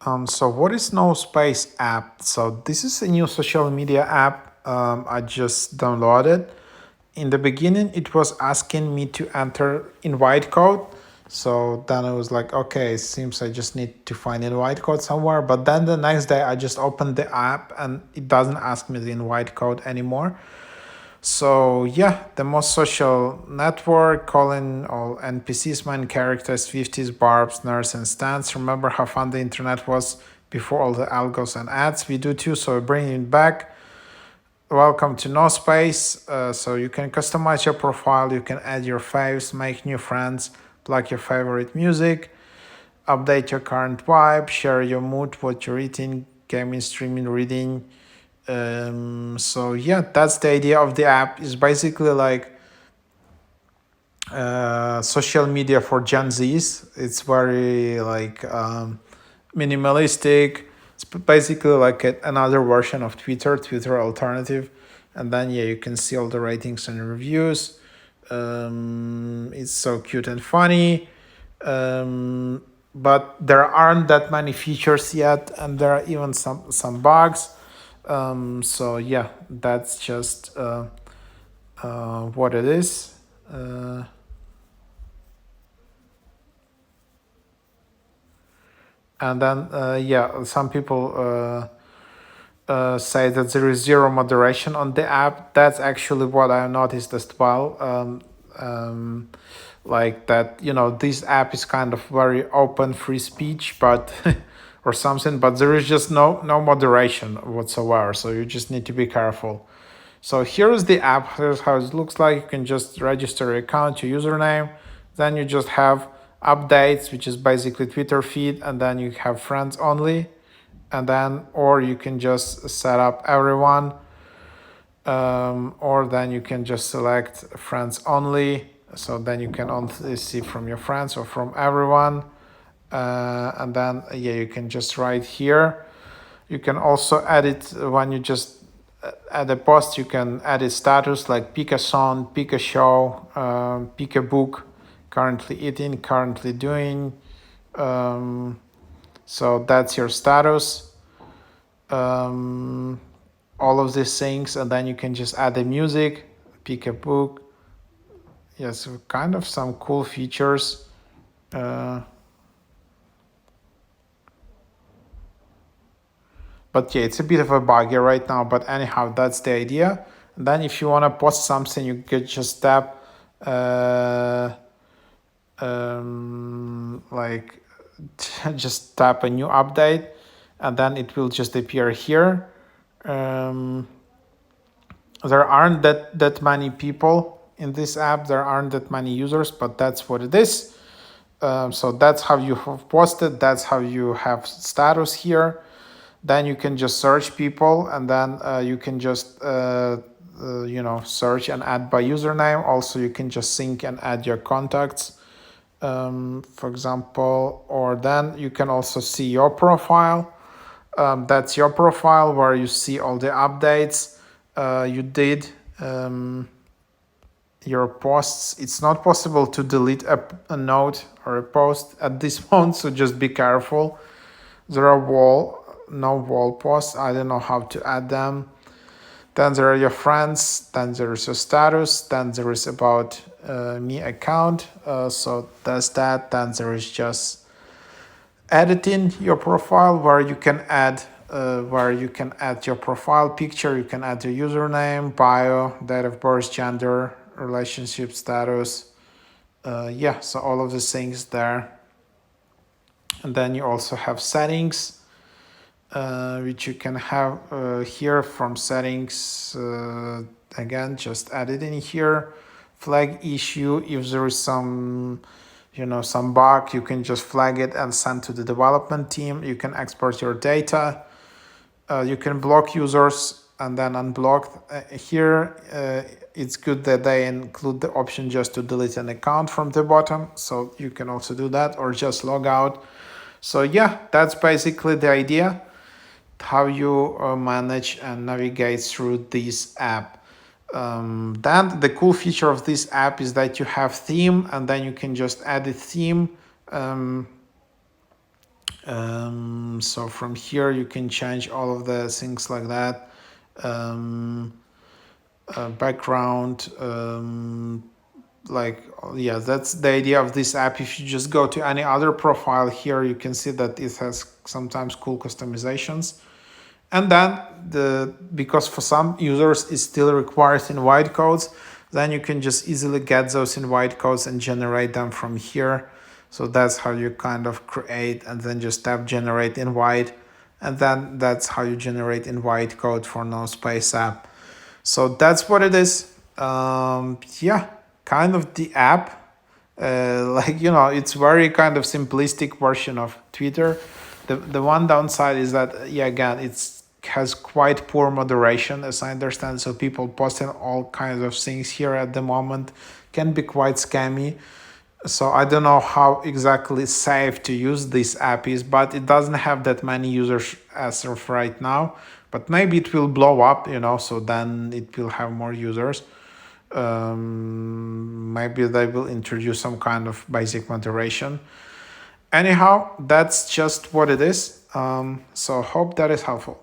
So what is nospace app? So this is a new social media app. I just downloaded. In the beginning, it was asking me to enter invite code. So then I was like, okay, it seems I just need to find invite code somewhere. But then the next day, I just opened the app and it doesn't ask me the invite code anymore. So yeah, the most social network, calling all NPCs, main characters, 50s, barbs, nerds, and stands. Remember how fun the internet was before all the algos and ads? We do too, so we're bringing it back. Welcome to nospace. So you can customize your profile, you can add your faves, make new friends, plug your favorite music, update your current vibe, share your mood, what you're eating, gaming, streaming, reading. So yeah, that's the idea of the app. Is basically like social media for Gen Zs. It's very like minimalistic. It's basically like another version of Twitter, Twitter alternative. And then yeah, you can see all the ratings and reviews. It's so cute and funny. But there aren't that many features yet, and there are even some bugs. So yeah, that's just what it is. And then yeah, some people say that there is zero moderation on the app. That's actually what I noticed as well. Like that, this app is kind of very open, free speech, but or something, but there is just no moderation whatsoever. So you just need to be careful. So here is the app. Here's how it looks like. You can just register your account, your username. Then you just have updates, which is basically Twitter feed, and then you have friends only. And then, or you can just set up everyone, or then you can just select friends only. So then you can only see from your friends or from everyone. And then, yeah, you can just write here. You can also edit when you just add a post. You can edit status like pick a song, pick a show, pick a book, currently eating, currently doing. So that's your status. All of these things, and then you can just add the music, pick a book. Yes, kind of some cool features. But yeah, it's a bit of a buggy right now. But anyhow, that's the idea. And then if you want to post something, you could just tap like just tap a new update, and then it will just appear here. There aren't that many people in this app. There aren't that many users, but that's what it is. So that's how you have posted. That's how you have status here. Then you can just search people, and then you can just search and add by username. Also, you can just sync and add your contacts, for example, or then you can also see your profile. That's your profile where you see all the updates you did, your posts. It's not possible to delete a note or a post at this moment, so just be careful. There are no wall posts. I don't know how to add them. Then there are your friends. Then there is your status. Then there is about me account. So that's that. Then there is just editing your profile where you can add your profile picture. You can add your username, bio, date of birth, gender, relationship status. Yeah, so all of the things there. And then you also have settings, which you can have here from settings. Again, just add it in here. Flag issue. If there is some bug, you can just flag it and send to the development team. You can export your data. You can block users and then unblock. Here, it's good that they include the option just to delete an account from the bottom. So you can also do that, or just log out. So yeah, that's basically the idea, how you manage and navigate through this app. Then the cool feature of this app is that you have theme, and then you can just add a theme. So from here you can change all of the things like that. um, Background, like, yeah, that's the idea of this app. If you just go to any other profile here, you can see that it has sometimes cool customizations. And then because for some users it still requires in white codes, then you can just easily get those in white codes and generate them from here. So that's how you kind of create, and then just tap generate in white, and then that's how you generate in white code for nospace app. So that's what it is. Yeah, kind of the app. Like, it's very kind of simplistic version of Twitter. The one downside is that, yeah, again, it's has quite poor moderation, as I understand. So people posting all kinds of things here at the moment can be quite scammy. So I don't know how exactly safe to use this app is, but it doesn't have that many users as of right now. But maybe it will blow up, so then it will have more users. Maybe they will introduce some kind of basic moderation. Anyhow, that's just what it is. So hope that is helpful.